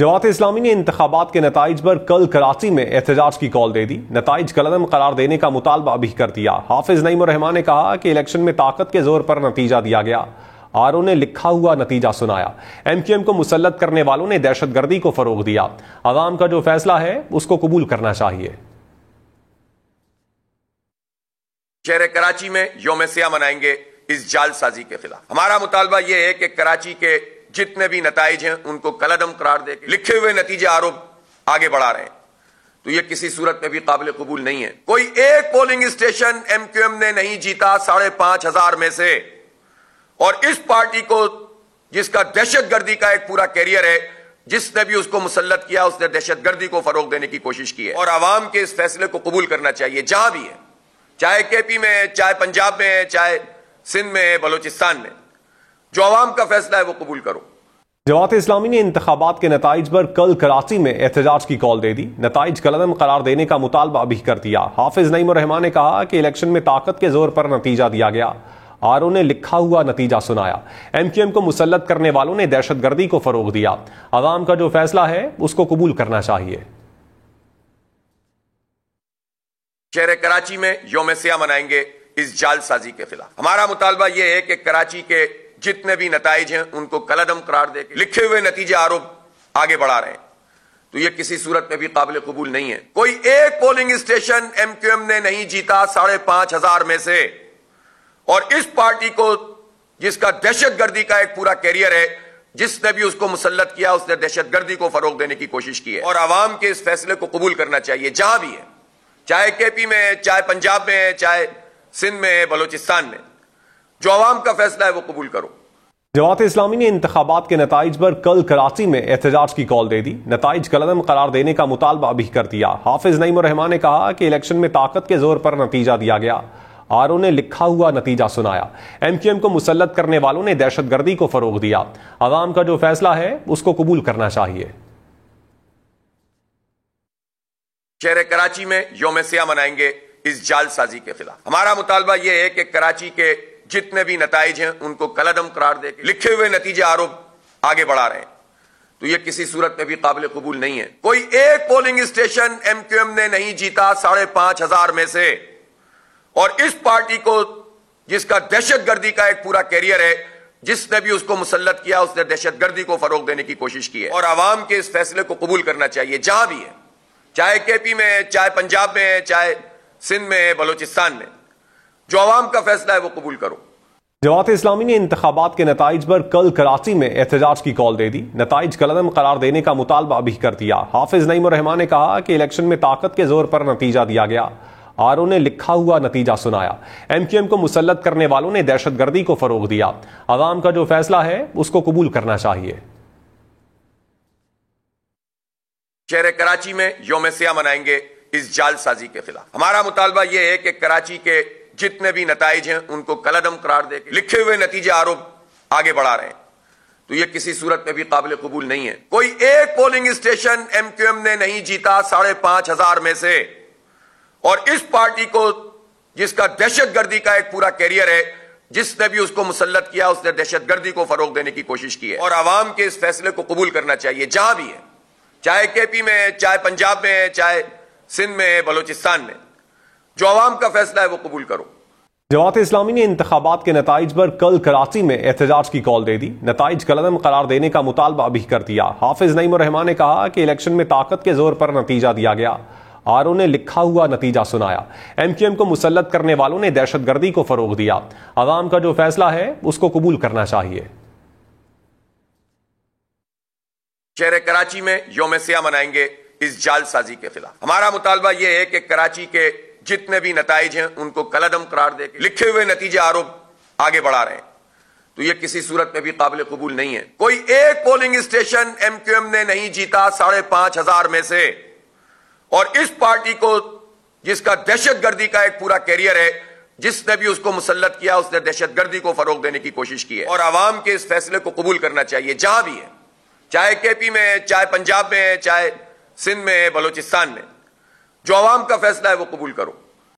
جماعت اسلامی نے انتخابات کے نتائج پر کل کراچی میں احتجاج کی کال دے دی۔ نتائج کالعدم قرار دینے کا مطالبہ بھی کر دیا۔ حافظ نعیم الرحمن نے کہا کہ الیکشن میں طاقت کے زور پر نتیجہ دیا گیا۔ آرو نے لکھا ہوا نتیجہ سنایا۔ ایم کیو ایم کو مسلط کرنے والوں نے دہشت گردی کو فروغ دیا۔ عوام کا جو فیصلہ ہے اس کو قبول کرنا چاہیے۔ شہر کراچی میں یوم سیاہ منائیں گے اس جال سازی کے خلاف۔ ہمارا مطالبہ یہ ہے کہ کراچی کے جتنے بھی نتائج ہیں ان کو کالعدم قرار دے کے لکھے ہوئے نتیجے آروپ آگے بڑھا رہے ہیں تو یہ کسی صورت میں بھی قابل قبول نہیں ہے۔ کوئی ایک polling station M Q M نے نہیں جیتا 5,500 میں سے، اور اس پارٹی کو جس کا دہشت گردی کا ایک پورا کیریئر ہے، جس نے بھی اس کو مسلط کیا اس نے دہشت گردی کو فروغ دینے کی کوشش کی ہے، اور عوام کے اس فیصلے کو قبول کرنا چاہیے جہاں بھی ہے، چاہے کے پی میں، چاہے پنجاب میں ہے، چاہے سندھ میں ہے، بلوچستان میں، جو عوام کا فیصلہ ہے وہ قبول کرو۔ جماعت اسلامی نے انتخابات کے نتائج پر کل کراچی میں احتجاج کی کال دے دی۔ نتائج کالعدم قرار دینے کا مطالبہ بھی کر دیا۔ حافظ نعیم الرحمن نے کہا کہ الیکشن میں طاقت کے زور پر نتیجہ دیا گیا۔ آرو نے لکھا ہوا نتیجہ سنایا۔ ایم کیو ایم کو مسلط کرنے والوں نے دہشت گردی کو فروغ دیا۔ عوام کا جو فیصلہ ہے اس کو قبول کرنا چاہیے۔ شہر کراچی میں یوم سیاہ منائیں گے اس جال سازی کے خلاف۔ ہمارا مطالبہ یہ ہے کہ کراچی کے جتنے بھی نتائج ہیں ان کو کالعدم قرار دے کے لکھے ہوئے نتیجے آروپ آگے بڑھا رہے ہیں تو یہ کسی صورت میں بھی قابل قبول نہیں ہے۔ کوئی ایک polling station M Q M نے نہیں جیتا 5,500 میں سے، اور اس پارٹی کو جس کا دہشت گردی کا ایک پورا کیریئر ہے، جس نے بھی اس کو مسلط کیا اس نے دہشت گردی کو فروغ دینے کی کوشش کی ہے، اور عوام کے اس فیصلے کو قبول کرنا چاہیے جہاں بھی ہے، چاہے کے پی میں ہے، چاہے پنجاب میں ہے، چاہے سندھ میں ہے، بلوچستان میں، جو عوام کا فیصلہ ہے وہ قبول کرو۔ جماعت اسلامی نے انتخابات کے نتائج پر کل کراچی میں احتجاج کی کال دے دی۔ نتائج کالعدم قرار دینے کا مطالبہ بھی کر دیا۔ حافظ نعیم الرحمن نے کہا کہ الیکشن میں طاقت کے زور پر نتیجہ دیا گیا۔ آرو نے لکھا ہوا نتیجہ سنایا۔ ایم کیو ایم کو مسلط کرنے والوں نے دہشت گردی کو فروغ دیا۔ عوام کا جو فیصلہ ہے اس کو قبول کرنا چاہیے۔ شہر کراچی میں یوم سیاہ منائیں گے اس جال سازی کے خلاف۔ ہمارا مطالبہ یہ ہے کہ کراچی کے جتنے بھی نتائج ہیں ان کو کالعدم قرار دے کے لکھے ہوئے نتیجے آروپ آگے بڑھا رہے ہیں تو یہ کسی صورت میں بھی قابل قبول نہیں ہے۔ کوئی ایک polling station M Q M نے نہیں جیتا 5,500 میں سے، اور اس پارٹی کو جس کا دہشت گردی کا ایک پورا کیریئر ہے، جس نے بھی اس کو مسلط کیا اس نے دہشت گردی کو فروغ دینے کی کوشش کی ہے، اور عوام کے اس فیصلے کو قبول کرنا چاہیے جہاں بھی ہے، چاہے کے پی میں ہے، چاہے پنجاب میں ہے، چاہے سندھ میں ہے، بلوچستان میں، جو عوام کا فیصلہ ہے وہ قبول کرو۔ جماعت اسلامی نے انتخابات کے نتائج پر کل کراچی میں احتجاج کی کال دے دی۔ نتائج کالعدم قرار دینے کا مطالبہ بھی کر دیا۔ حافظ نعیم الرحمن نے کہا کہ الیکشن میں طاقت کے زور پر نتیجہ دیا گیا۔ آرو نے لکھا ہوا نتیجہ سنایا۔ ایم کیو ایم کو مسلط کرنے والوں نے دہشت گردی کو فروغ دیا۔ عوام کا جو فیصلہ ہے اس کو قبول کرنا چاہیے۔ شہر کراچی میں یوم سیاہ منائیں گے اس جال سازی کے خلاف۔ ہمارا مطالبہ یہ ہے کہ کراچی کے جتنے بھی نتائج ہیں ان کو کالعدم قرار دے کے لکھے ہوئے نتیجے آروپ آگے بڑھا رہے ہیں تو یہ کسی صورت میں بھی قابل قبول نہیں ہے۔ کوئی ایک polling station M Q M نے نہیں جیتا 5,500 میں سے، اور اس پارٹی کو جس کا دہشت گردی کا ایک پورا کیریئر ہے، جس نے بھی اس کو مسلط کیا اس نے دہشت گردی کو فروغ دینے کی کوشش کی ہے، اور عوام کے اس فیصلے کو قبول کرنا چاہیے جہاں بھی ہے، چاہے کے پی میں ہے، چاہے پنجاب میں ہے، چاہے سندھ میں ہے، بلوچستان میں، جو عوام کا فیصلہ ہے وہ قبول کرو۔ جماعت اسلامی نے انتخابات کے نتائج پر کل کراچی میں احتجاج کی کال دے دی۔ نتائج کالعدم قرار دینے کا مطالبہ بھی کر دیا۔ حافظ نعیم الرحمن نے کہا کہ الیکشن میں طاقت کے زور پر نتیجہ دیا گیا۔ آرو نے لکھا ہوا نتیجہ سنایا۔ ایم کیو ایم کو مسلط کرنے والوں نے دہشت گردی کو فروغ دیا۔ عوام کا جو فیصلہ ہے اس کو قبول کرنا چاہیے۔ شہر کراچی میں یوم سیاہ منائیں گے اس جال سازی کے خلاف۔ ہمارا مطالبہ یہ ہے کہ کراچی کے جتنے بھی نتائج ہیں ان کو کالعدم قرار دے کے لکھے ہوئے نتیجے آروپ آگے بڑھا رہے ہیں تو یہ کسی صورت میں بھی قابل قبول نہیں ہے۔ کوئی ایک polling station M Q M نے نہیں جیتا 5,500 میں سے، اور اس پارٹی کو جس کا دہشت گردی کا ایک پورا کیریئر ہے، جس نے بھی اس کو مسلط کیا اس نے دہشت گردی کو فروغ دینے کی کوشش کی ہے، اور عوام کے اس فیصلے کو قبول کرنا چاہیے جہاں بھی ہے، چاہے کے پی میں ہے، چاہے پنجاب میں ہے، چاہے سندھ میں ہے، بلوچستان میں، جو عوام کا فیصلہ ہے وہ قبول کرو۔